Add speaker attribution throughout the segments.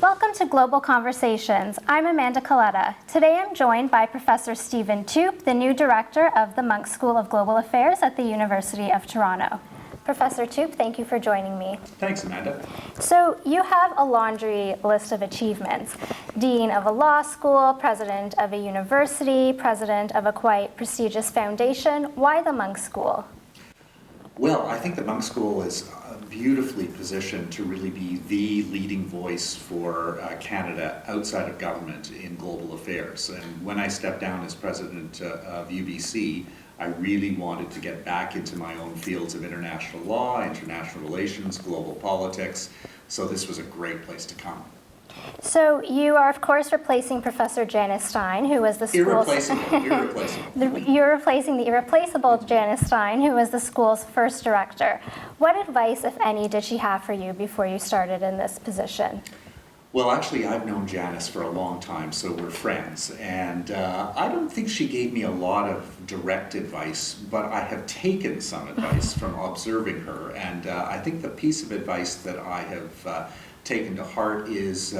Speaker 1: Welcome to Global Conversations. I'm Amanda Coletta. Today I'm joined by Professor Stephen Toope, the new director of the Munk School of Global Affairs at the University of Toronto. Professor Toope, thank you for joining me.
Speaker 2: Thanks, Amanda.
Speaker 1: So you have a laundry list of achievements. Dean of a law school, president of a university, president of a quite prestigious foundation. Why the Munk School?
Speaker 2: Well, I think the Munk School is beautifully positioned to really be the leading voice for Canada outside of government in global affairs. And when I stepped down as president of UBC, I really wanted to get back into my own fields of international law, international relations, global politics. So this was a great place to come.
Speaker 1: So you are, of course, replacing Professor Janice Stein, who was the school's...
Speaker 2: Irreplaceable.
Speaker 1: You're replacing the irreplaceable Janice Stein, who was the school's first director. What advice, if any, did she have for you before you started in this position?
Speaker 2: Well, actually, I've known Janice for a long time, so we're friends. And I don't think she gave me a lot of direct advice, but I have taken some advice from observing her. And I think the piece of advice that I have taken to heart is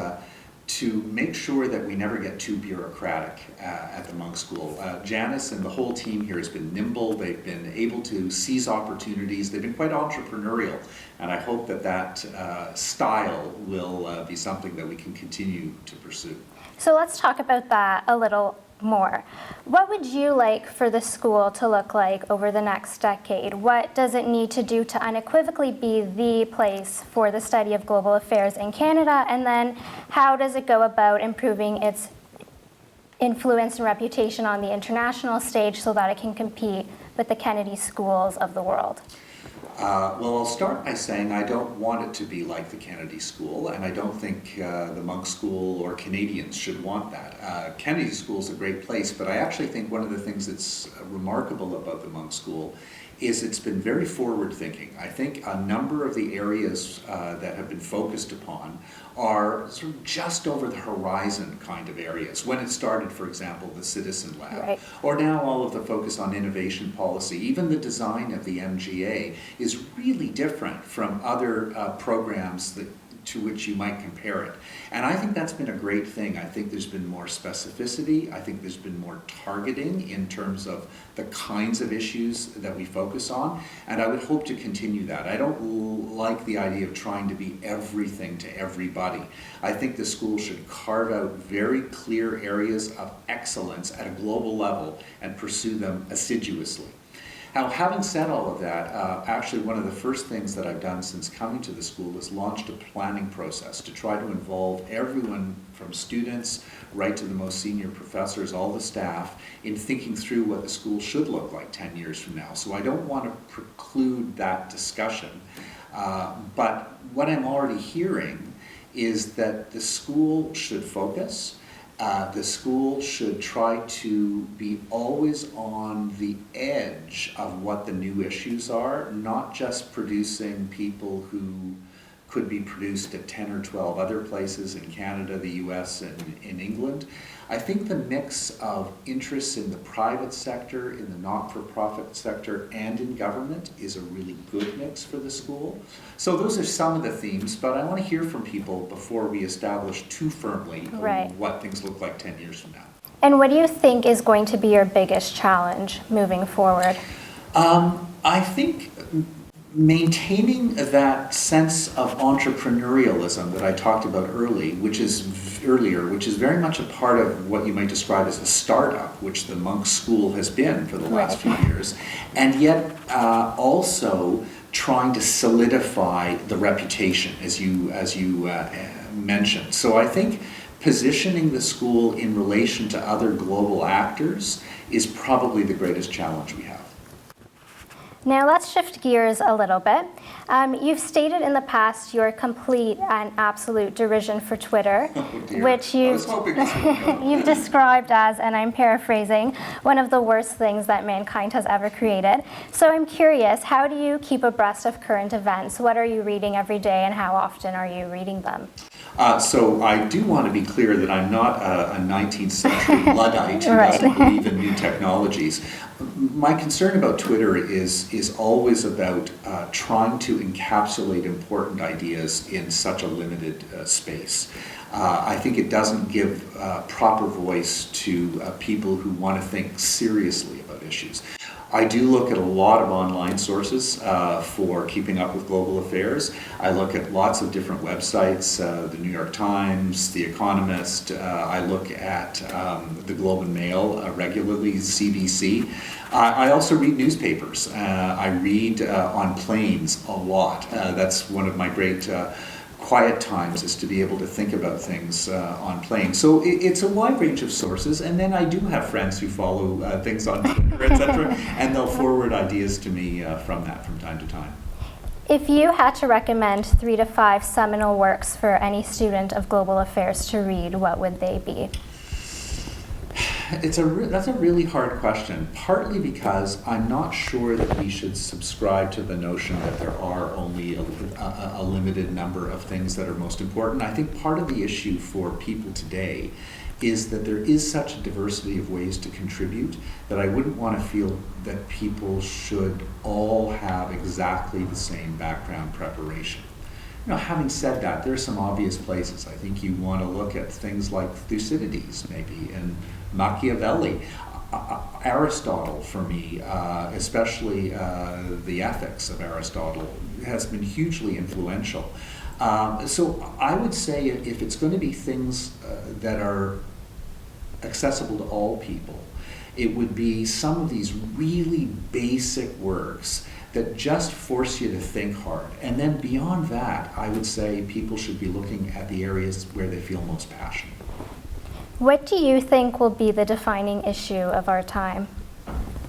Speaker 2: to make sure that we never get too bureaucratic at the Munk School. Janice and the whole team here has been nimble. They've been able to seize opportunities. They've been quite entrepreneurial, and I hope that that style will be something that we can continue to pursue.
Speaker 1: So let's talk about that a little more. What would you like for the school to look like over the next decade? What does it need to do to unequivocally be the place for the study of global affairs in Canada? And then how does it go about improving its influence and reputation on the international stage so that it can compete with the Kennedy schools of the world?
Speaker 2: Well, I'll start by saying I don't want it to be like the Kennedy School, and I don't think the Munk School or Canadians should want that. Kennedy School is a great place, but I actually think one of the things that's remarkable about the Munk School is it's been very forward-thinking. I think a number of the areas that have been focused upon are sort of just over the horizon kind of areas. When it started, for example, the Citizen Lab,
Speaker 1: right,
Speaker 2: or now all of the focus on innovation policy, even the design of the MGA is really different from other programs to which you might compare it. And I think that's been a great thing. I think there's been more specificity. I think there's been more targeting in terms of the kinds of issues that we focus on. And I would hope to continue that. I don't like the idea of trying to be everything to everybody. I think the school should carve out very clear areas of excellence at a global level and pursue them assiduously. Now, having said all of that, actually one of the first things that I've done since coming to the school is launched a planning process to try to involve everyone from students right to the most senior professors, all the staff, in thinking through what the school should look like 10 years from now. So I don't want to preclude that discussion, but what I'm already hearing is that the school should focus. The school should try to be always on the edge of what the new issues are, not just producing people who could be produced at 10 or 12 other places in Canada, the US, and in England. I think the mix of interests in the private sector, in the not-for-profit sector, and in government is a really good mix for the school. So those are some of the themes, but I want to hear from people before we establish too firmly what things look like 10 years from now.
Speaker 1: And what do you think is going to be your biggest challenge moving forward?
Speaker 2: I think maintaining that sense of entrepreneurialism that I talked about earlier, which is very much a part of what you might describe as a startup, which the Munk School has been for the last few years, and yet also trying to solidify the reputation, as you mentioned. So I think positioning the school in relation to other global actors is probably the greatest challenge we have.
Speaker 1: Now let's shift gears a little bit. You've stated in the past your complete and absolute derision for Twitter, which you've described as, and I'm paraphrasing, one of the worst things that mankind has ever created. So I'm curious, how do you keep abreast of current events? What are you reading every day, and how often are you reading them?
Speaker 2: So I do want to be clear that I'm not a 19th century Luddite who doesn't believe in new technologies. My concern about Twitter is always about trying to encapsulate important ideas in such a limited space. I think it doesn't give proper voice to people who want to think seriously about issues. I do look at a lot of online sources for keeping up with global affairs. I look at lots of different websites, the New York Times, The Economist. I look at the Globe and Mail regularly, CBC. I also read newspapers. I read on planes a lot. That's one of my great quiet times, is to be able to think about things on planes. So it's a wide range of sources, and then I do have friends who follow things on Twitter, etc., and they'll forward ideas to me from that from time to time.
Speaker 1: If you had to recommend 3 to 5 seminal works for any student of global affairs to read, what would they be?
Speaker 2: That's a really hard question, partly because I'm not sure that we should subscribe to the notion that there are only a limited number of things that are most important. I think part of the issue for people today is that there is such a diversity of ways to contribute that I wouldn't want to feel that people should all have exactly the same background preparation. Having said that, there are some obvious places. I think you want to look at things like Thucydides, maybe, and Machiavelli. Aristotle, for me, especially the ethics of Aristotle, has been hugely influential. So I would say if it's going to be things that are accessible to all people, it would be some of these really basic works that just force you to think hard. And then beyond that, I would say people should be looking at the areas where they feel most passionate.
Speaker 1: What do you think will be the defining issue of our time?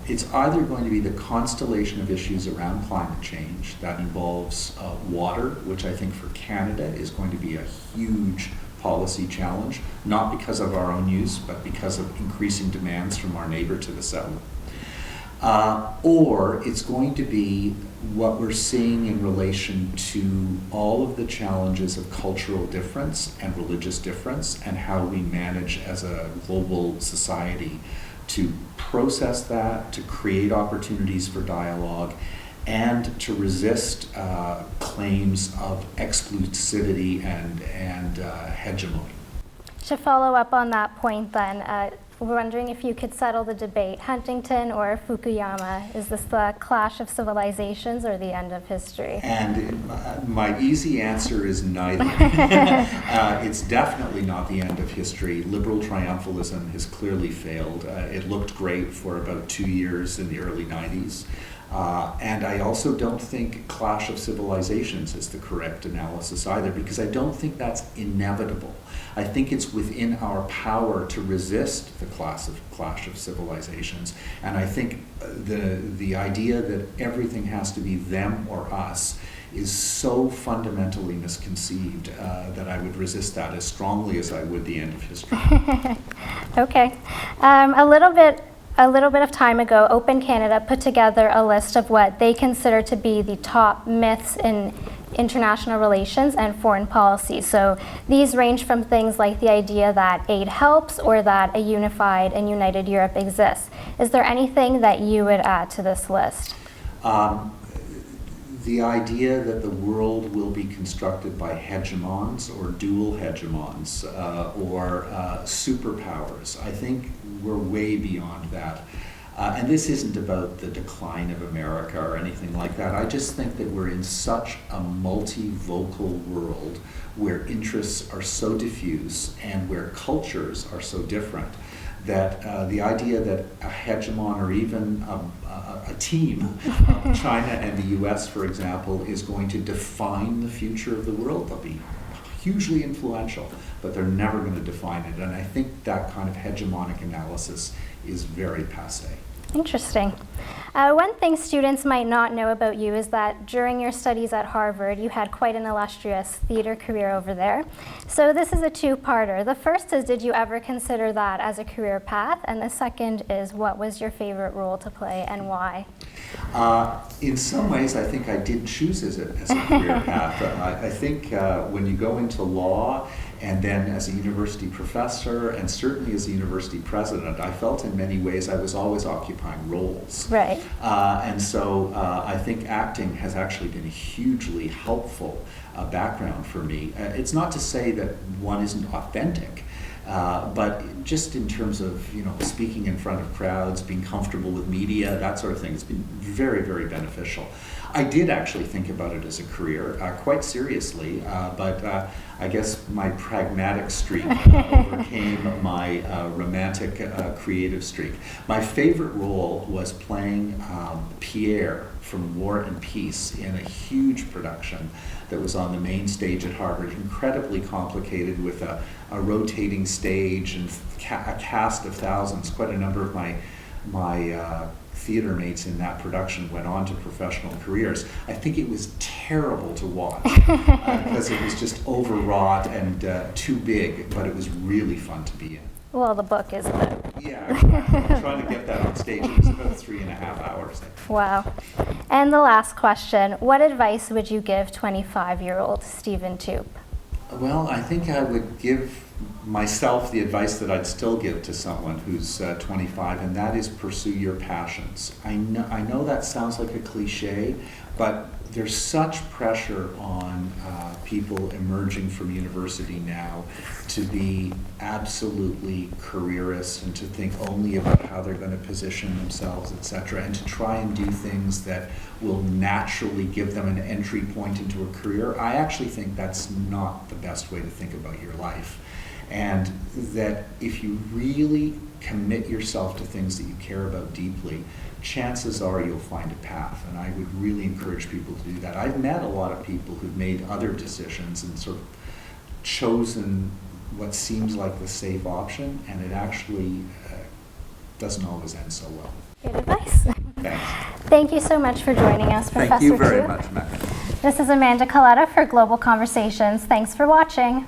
Speaker 2: It's either going to be the constellation of issues around climate change that involves water, which I think for Canada is going to be a huge policy challenge, not because of our own use, but because of increasing demands from our neighbor to the south. Or it's going to be what we're seeing in relation to all of the challenges of cultural difference and religious difference, and how we manage as a global society to process that, to create opportunities for dialogue, and to resist claims of exclusivity and hegemony.
Speaker 1: To follow up on that point then, we're wondering if you could settle the debate. Huntington or Fukuyama, is this the clash of civilizations or the end of history?
Speaker 2: And my easy answer is neither. It's definitely not the end of history. Liberal triumphalism has clearly failed. It looked great for about 2 years in the early 90s. And I also don't think clash of civilizations is the correct analysis either, because I don't think that's inevitable. I think it's within our power to resist the clash of civilizations. And I think the idea that everything has to be them or us is so fundamentally misconceived that I would resist that as strongly as I would the end of history.
Speaker 1: Okay. A little bit of time ago, Open Canada put together a list of what they consider to be the top myths in international relations and foreign policy. So these range from things like the idea that aid helps or that a unified and united Europe exists. Is there anything that you would add to this list?
Speaker 2: The idea that the world will be constructed by hegemons or dual hegemons or superpowers, I think we're way beyond that. And this isn't about the decline of America or anything like that. I just think that we're in such a multivocal world where interests are so diffuse and where cultures are so different that the idea that a hegemon or even a team, China and the US, for example, is going to define the future of the world. They'll be hugely influential, but they're never going to define it. And I think that kind of hegemonic analysis is very passé.
Speaker 1: Interesting. One thing students might not know about you is that during your studies at Harvard, you had quite an illustrious theater career over there. So this is a two-parter. The first is, did you ever consider that as a career path? And the second is, what was your favorite role to play and why?
Speaker 2: In some ways, I think I did choose as a career path. I think when you go into law And then as a university professor, and certainly as a university president, I felt in many ways I was always occupying roles.
Speaker 1: Right.
Speaker 2: And so I think acting has actually been a hugely helpful background for me. It's not to say that one isn't authentic, but just in terms of, you know, speaking in front of crowds, being comfortable with media, that sort of thing, it's been very, very beneficial. I did actually think about it as a career, quite seriously, but I guess my pragmatic streak overcame my romantic creative streak. My favorite role was playing Pierre from War and Peace in a huge production that was on the main stage at Harvard, incredibly complicated with a rotating stage and a cast of thousands. Quite a number of my theater mates in that production went on to professional careers. I think it was terrible to watch because it was just overwrought and too big, but it was really fun to be in.
Speaker 1: Well, the book is about.
Speaker 2: Yeah, exactly. I'm trying to get that on stage. It was about 3.5 hours.
Speaker 1: Wow. And the last question, what advice would you give 25-year-old Stephen Toope?
Speaker 2: Well, I think I would give myself the advice that I'd still give to someone who's 25, and that is pursue your passions. I know that sounds like a cliche, but there's such pressure on people emerging from university now to be absolutely careerists and to think only about how they're going to position themselves, etc., and to try and do things that will naturally give them an entry point into a career. I actually think that's not the best way to think about your life. And that if you really commit yourself to things that you care about deeply, chances are you'll find a path. And I would really encourage people to do that. I've met a lot of people who've made other decisions and sort of chosen what seems like the safe option, and it actually doesn't always end so well.
Speaker 1: Good advice.
Speaker 2: Thanks.
Speaker 1: Thank you so much for joining us, Professor
Speaker 2: Thank you very
Speaker 1: Toope.
Speaker 2: much, Matt.
Speaker 1: This is Amanda Coletta for Global Conversations. Thanks for watching.